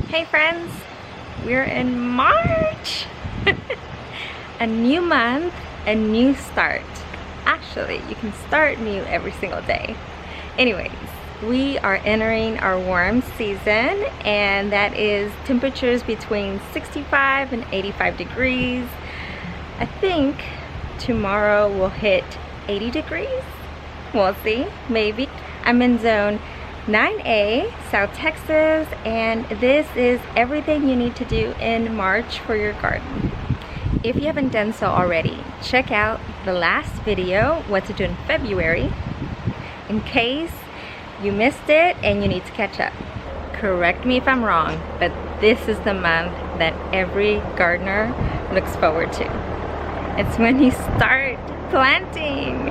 Hey friends, we're in March. A new month, a new start. Actually, you can start new every single day. Anyways, we are entering our warm season, and that is temperatures between 65 and 85 degrees. I think tomorrow will hit 80 degrees. We'll see, maybe. I'm in zone 9A, South Texas, and this is everything you need to do in March for your garden. If you haven't done so already, check out the last video, what to do in February, in case you missed it and you need to catch up. Correct me if I'm wrong, but this is the month that every gardener looks forward to. It's when you start planting.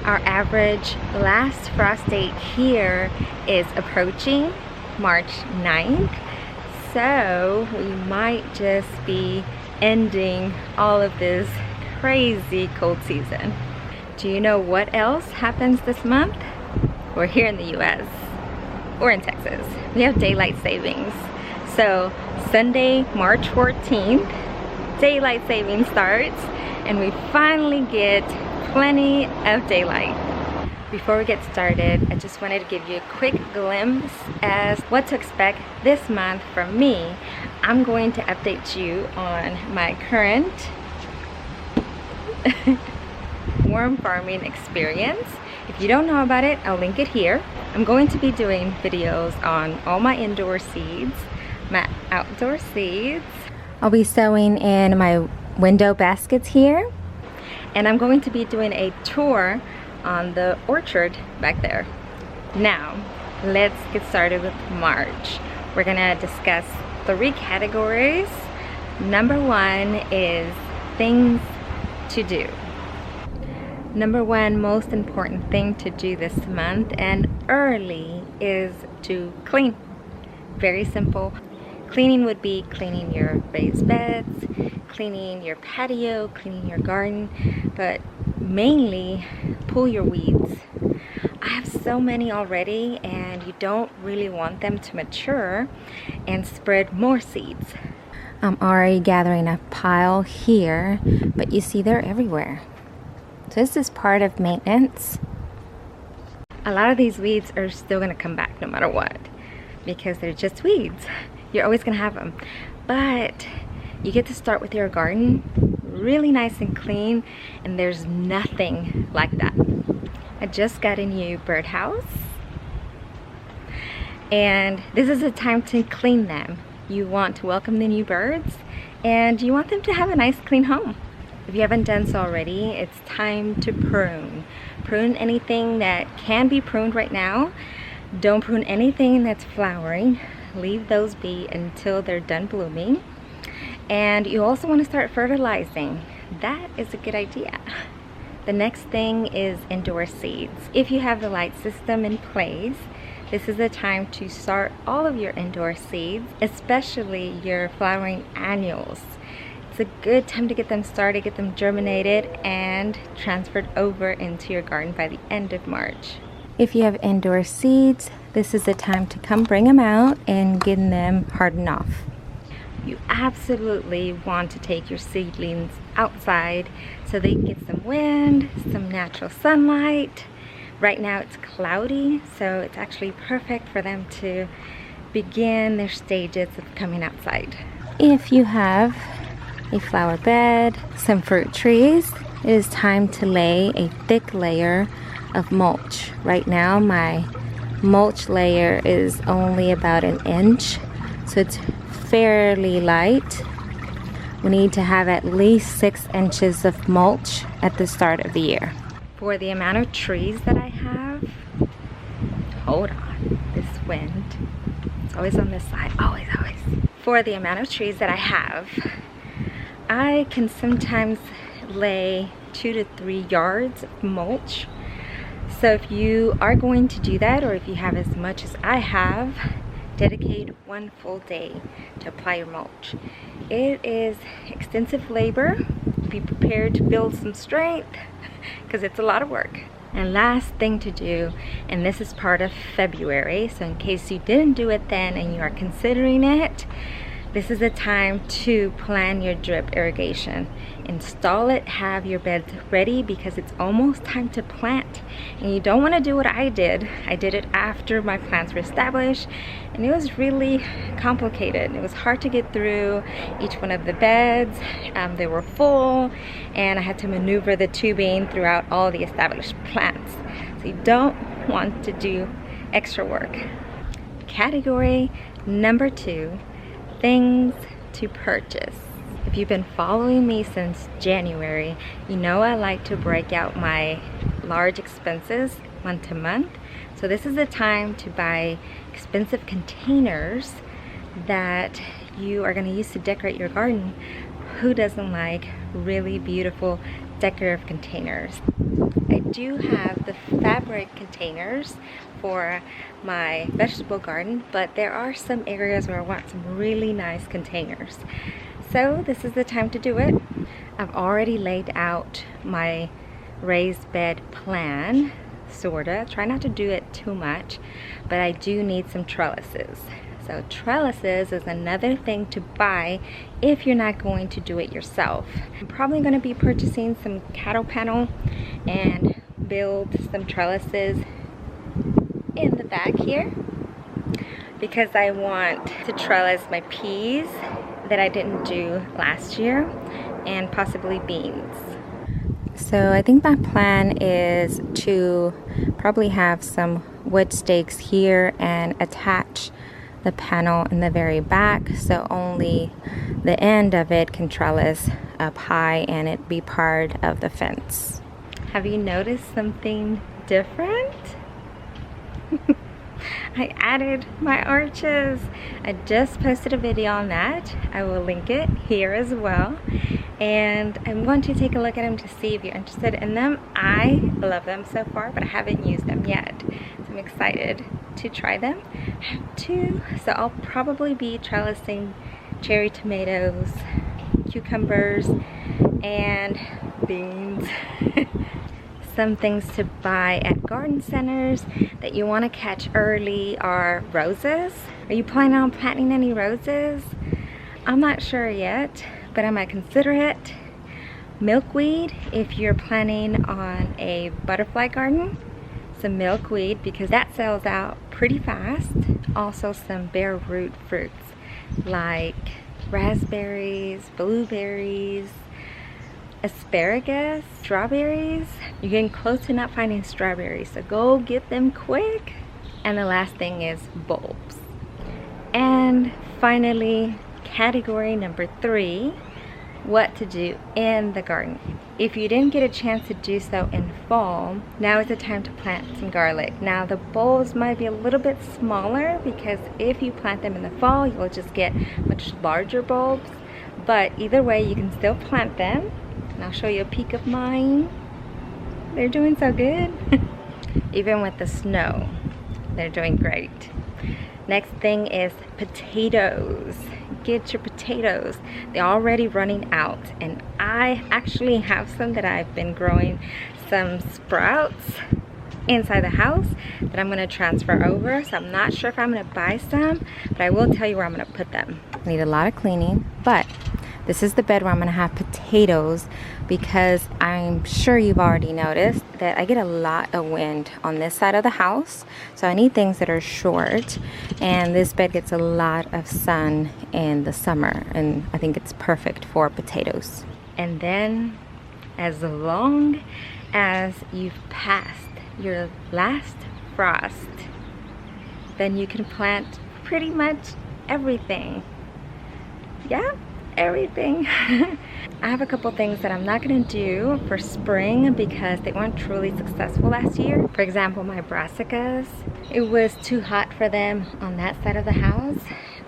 Our average last frost date here is approaching March 9th, so we might just be ending all of this crazy cold season. Do you know what else happens this month? We're here in the US, or in Texas. We have daylight savings. So Sunday, March 14th, daylight savings starts, and we finally get plenty of daylight. Before we get started, I just wanted to give you a quick glimpse as what to expect this month from me. I'm going to update you on my current worm farming experience. If you don't know about it, I'll link it here. I'm going to be doing videos on all my indoor seeds, my outdoor seeds. I'll be sowing in my window baskets here. And I'm going to be doing a tour on the orchard back there. Now, let's get started with March. We're gonna discuss 3 categories. Number 1 is things to do. Number 1 most important thing to do this month and early is to clean. Very simple. Cleaning would be cleaning your raised beds, cleaning your patio, cleaning your garden, but mainly pull your weeds. I have so many already, and you don't really want them to mature and spread more seeds. I'm already gathering a pile here, but you see they're everywhere. So this is part of maintenance. A lot of these weeds are still gonna come back no matter what, because they're just weeds. You're always gonna have them, but you get to start with your garden really nice and clean, and there's nothing like that. I just got a new birdhouse, and this is the time to clean them. You want to welcome the new birds, and you want them to have a nice clean home. If you haven't done so already, it's time to prune. Prune anything that can be pruned right now. Don't prune anything that's flowering. Leave those be until they're done blooming. And you also want to start fertilizing. That is a good idea. The next thing is indoor seeds. If you have the light system in place, this is the time to start all of your indoor seeds, especially your flowering annuals. It's a good time to get them started, get them germinated, and transferred over into your garden by the end of March. If you have indoor seeds, this is the time to come bring them out and get them hardened off. You absolutely want to take your seedlings outside so they can get some wind, some natural sunlight. Right now it's cloudy, so it's actually perfect for them to begin their stages of coming outside. If you have a flower bed, some fruit trees, it is time to lay a thick layer of mulch. Right now my mulch layer is only about 1 inch, so it's fairly light. We need to have at least 6 inches of mulch at the start of the year. For the amount of trees that I have, hold on, this wind, it's always on this side, always. For the amount of trees that I have, I can sometimes lay 2 to 3 yards of mulch. So if you are going to do that, or if you have as much as I have, dedicate 1 full day to apply your mulch. It is extensive labor. Be prepared to build some strength because it's a lot of work. And last thing to do, and this is part of February, so in case you didn't do it then and you are considering it, This is the time to plan your drip irrigation. Install it, have your beds ready because it's almost time to plant. And you don't want to do what I did. I did it after my plants were established, and it was really complicated. It was hard to get through each one of the beds. They were full, and I had to maneuver the tubing throughout all the established plants. So you don't want to do extra work. Category number 2, things to purchase. If you've been following me since January, you know I like to break out my large expenses month to month. So this is the time to buy expensive containers that you are going to use to decorate your garden. Who doesn't like really beautiful decorative containers? I do have the fabric containers for my vegetable garden, but there are some areas where I want some really nice containers. So this is the time to do it. I've already laid out my raised bed plan, sorta. Try not to do it too much, but I do need some trellises. So trellises is another thing to buy if you're not going to do it yourself. I'm probably going to be purchasing some cattle panel and build some trellises in the back here because I want to trellis my peas that I didn't do last year and possibly beans. So I think my plan is to probably have some wood stakes here and attach the panel in the very back so only the end of it can trellis up high and it be part of the fence. Have you noticed something different? I added my arches. I just posted a video on that. I will link it here as well. And I'm going to take a look at them to see if you're interested in them. I love them so far, but I haven't used them yet. So I'm excited to try them. I have 2, so I'll probably be trellising cherry tomatoes, cucumbers, and beans. Some things to buy at garden centers that you want to catch early are roses. Are you planning on planting any roses? I'm not sure yet, but I might consider it. Milkweed, if you're planning on a butterfly garden. Some milkweed because that sells out pretty fast. Also some bare root fruits like raspberries, blueberries, asparagus, strawberries. You're getting close to not finding strawberries, so go get them quick. And the last thing is bulbs. And finally, category number 3, what to do in the garden. If you didn't get a chance to do so in fall, now is the time to plant some garlic. Now the bulbs might be a little bit smaller because if you plant them in the fall, you'll just get much larger bulbs. But either way, you can still plant them. And I'll show you a peek of mine. They're doing so good. Even with the snow, they're doing great. Next thing is potatoes. Get your potatoes. They're already running out, and I actually have some that I've been growing some sprouts inside the house that I'm going to transfer over. So I'm not sure if I'm going to buy some, but I will tell you where I'm going to put them. Need a lot of cleaning, but this is the bed where I'm going to have potatoes because I'm sure you've already noticed that I get a lot of wind on this side of the house. So I need things that are short, and this bed gets a lot of sun in the summer, and I think it's perfect for potatoes. And then as long as you've passed your last frost, then you can plant pretty much everything. Yeah, everything. I have a couple things that I'm not going to do for spring because they weren't truly successful last year. For example, my brassicas, it was too hot for them on that side of the house.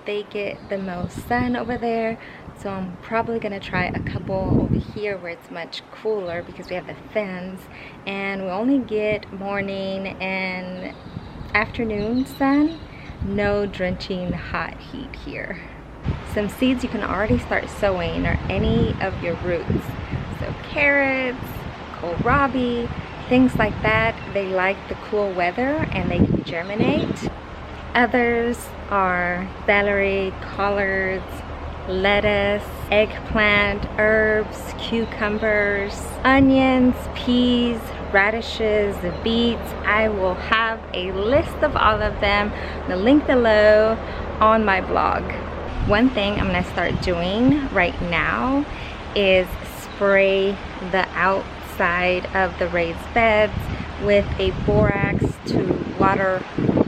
They get the most sun over there, so I'm probably going to try a couple over here where it's much cooler because we have the fence and we only get morning and afternoon sun, no drenching hot heat here. Some seeds you can already start sowing are any of your roots. So carrots, kohlrabi, things like that. They like the cool weather and they can germinate. Others are celery, collards, lettuce, eggplant, herbs, cucumbers, onions, peas, radishes, beets. I will have a list of all of them, the link below on my blog. One thing I'm gonna start doing right now is spray the outside of the raised beds with a borax to water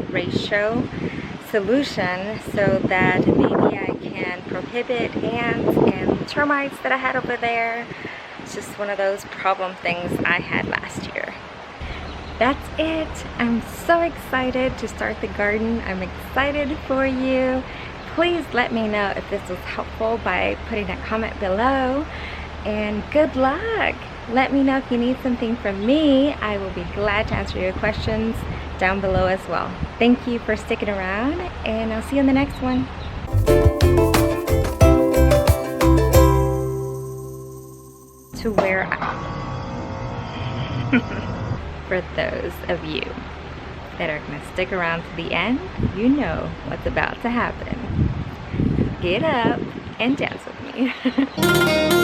ratio solution so that maybe I can prohibit ants and termites that I had over there. It's just one of those problem things I had last year. That's it. I'm so excited to start the garden. I'm excited for you. Please let me know if this was helpful by putting a comment below, and good luck. Let me know if you need something from me. I will be glad to answer your questions down below as well. Thank you for sticking around, and I'll see you in the next one. To where for those of you that are gonna stick around to the end, you know what's about to happen. Get up and dance with me.